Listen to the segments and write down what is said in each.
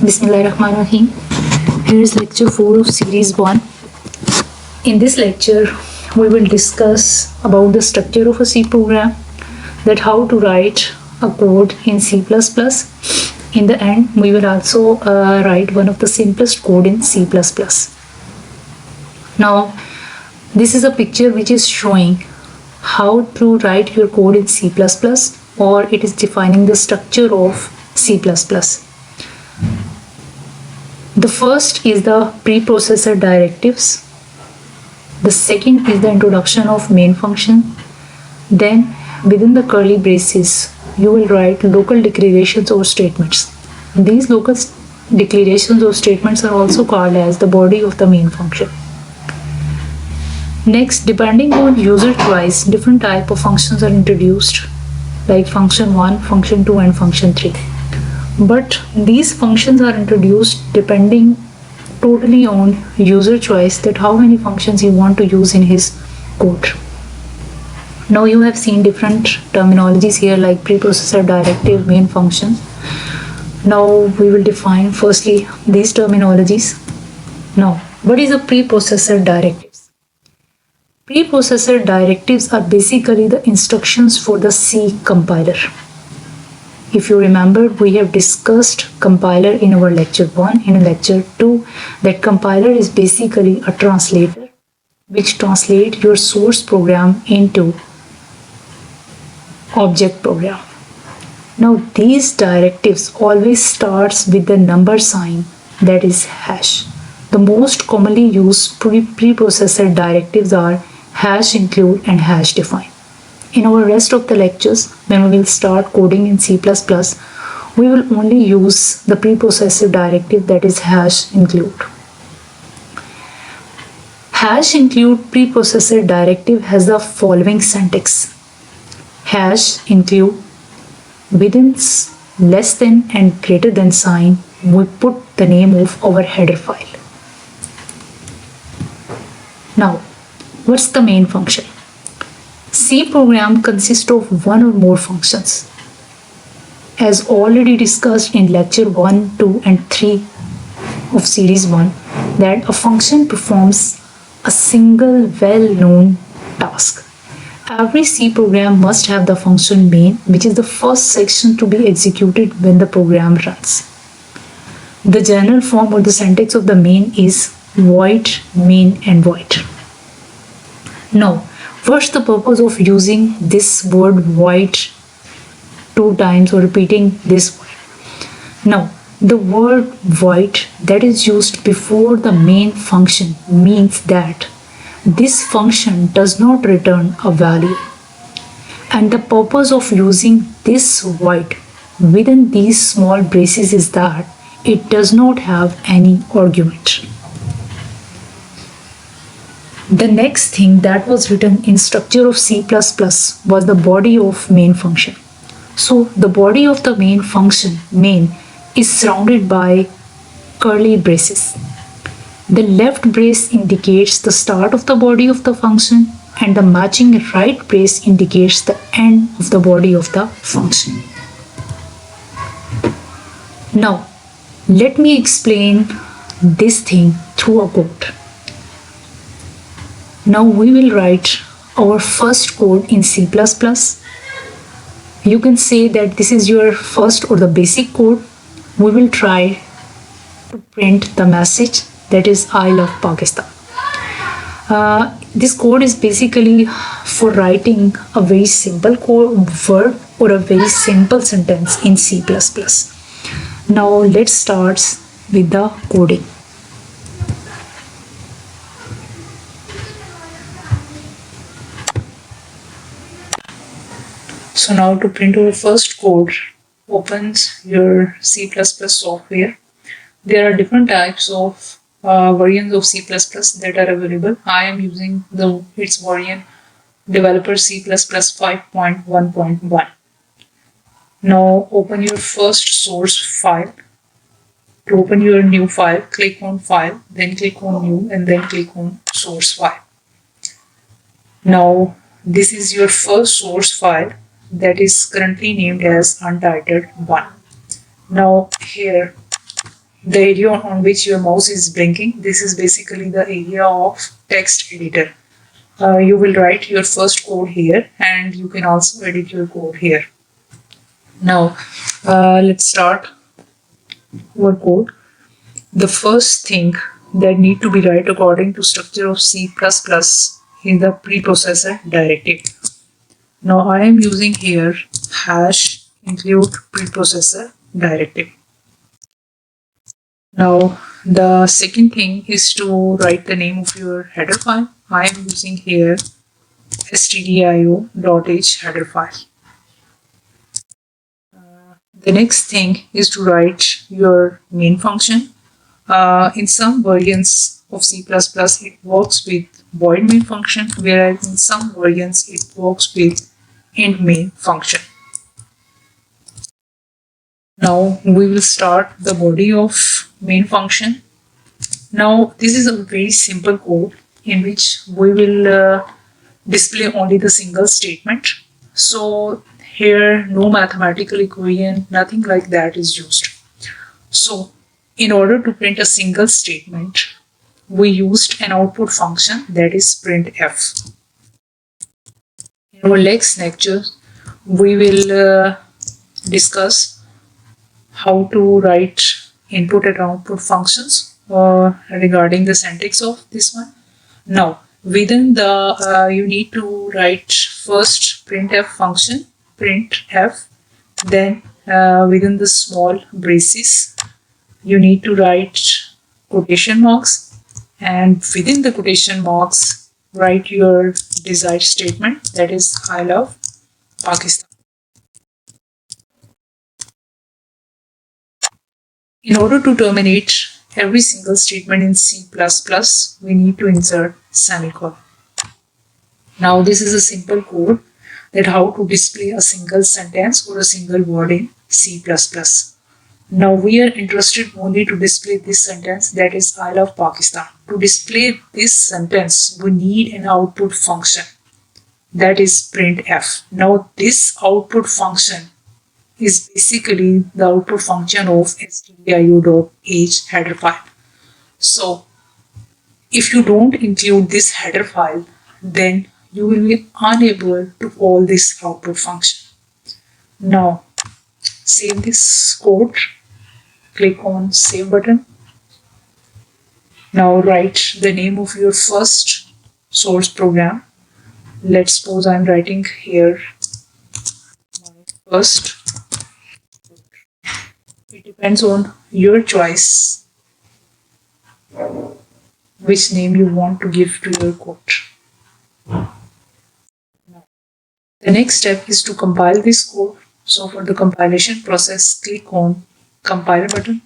Bismillahirrahmanirrahim. Here is lecture 4 of series 1. In this lecture, we will discuss about the structure of a C program, that how to write a code in C++. In the end, we will also write one of the simplest code in C++. Now, this is a picture which is showing how to write your code in C++, or it is defining the structure of C++. The first is the preprocessor directives. The second is the introduction of main function. Then within the curly braces, you will write local declarations or statements. These local declarations or statements are also called as the body of the main function. Next, depending on user choice, different type of functions are introduced, like function 1, function 2 and function 3. But these functions are introduced depending totally on user choice, that how many functions you want to use in his code. Now you have seen different terminologies here, like preprocessor directive, main function. Now we will define firstly these terminologies. Now, what is a preprocessor directives? Preprocessor directives are basically the instructions for the C compiler. If you remember, we have discussed compiler in our lecture 1. In lecture 2, that compiler is basically a translator which translates your source program into object program. Now these directives always starts with the number sign, that is hash. The most commonly used preprocessor directives are hash include and hash define. In our rest of the lectures, when we will start coding in C++, we will only use the preprocessor directive, that is hash include. Hash include preprocessor directive has the following syntax. Hash include, within less than and greater than sign, we put the name of our header file. Now, what's the main function? C program consists of one or more functions. As already discussed in lecture 1, 2 and 3 of series 1, that a function performs a single well-known task. Every C program must have the function main, which is the first section to be executed when the program runs. The general form or the syntax of the main is void, main and void. Now, what's the purpose of using this word void 2 times or repeating this word? Now, the word void that is used before the main function means that this function does not return a value. And the purpose of using this void within these small braces is that it does not have any argument. The next thing that was written in structure of C++ was the body of main function. So the body of the main function, main, is surrounded by curly braces. The left brace indicates the start of the body of the function, and the matching right brace indicates the end of the body of the function. Now, let me explain this thing through a code. Now we will write our first code in C++. You can say that this is your first or the basic code. We will try to print the message, that is I love Pakistan. This code is basically for writing a very simple word or a very simple sentence in C++. Now let's start with the coding. So now to print our first code, opens your C++ software. There are different types of variants of C++ that are available. I am using its variant developer C++ 5.1.1. Now open your first source file. To open your new file, click on file, then click on new and then click on source file. Now this is your first source file that is currently named as Untitled 1. Now here the area on which your mouse is blinking, this is basically the area of text editor. You will write your first code here and you can also edit your code here. Now, let's start our code. The first thing that need to be right according to structure of C++ is the preprocessor directive. Now I am using here hash include preprocessor directive. Now the second thing is to write the name of your header file. I am using here stdio.h header file. The next thing is to write your main function. In some variants of C++, it works with void main function, whereas in some variants it works with end main function. Now we will start the body of main function. Now this is a very simple code in which we will display only the single statement. So here no mathematical equation, nothing like that is used. So in order to print a single statement, we used an output function that is printf. In our next lecture, we will discuss how to write input and output functions regarding the syntax of this one. Now, within the you need to write first printf function, printf, then within the small braces, you need to write quotation marks, and within the quotation marks, write your desired statement, that is, I love Pakistan. In order to terminate every single statement in C++, we need to insert semicolon. Now this is a simple code that how to display a single sentence or a single word in C++. Now we are interested only to display this sentence, that is I love Pakistan. To display this sentence, we need an output function, that is printf. Now this output function is basically the output function of stdio.h header file. So if you don't include this header file, then you will be unable to call this output function. Now save this code. Click on save button. Now write the name of your first source program. Let's suppose I'm writing here my first. It depends on your choice which name you want to give to your code. The next step is to compile this code. So for the compilation process, click on compile button.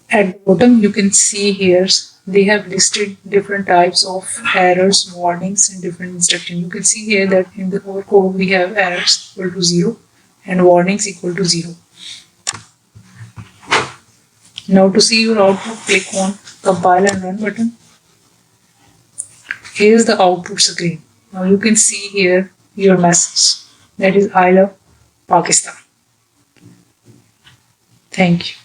At the bottom you can see here they have listed different types of errors, warnings and different instructions. You can see here that in the whole code we have errors equal to 0 and warnings equal to 0. Now to see your output, click on compile and run button. Here is the output screen. Now you can see here your message, that is I love Pakistan. Thank you.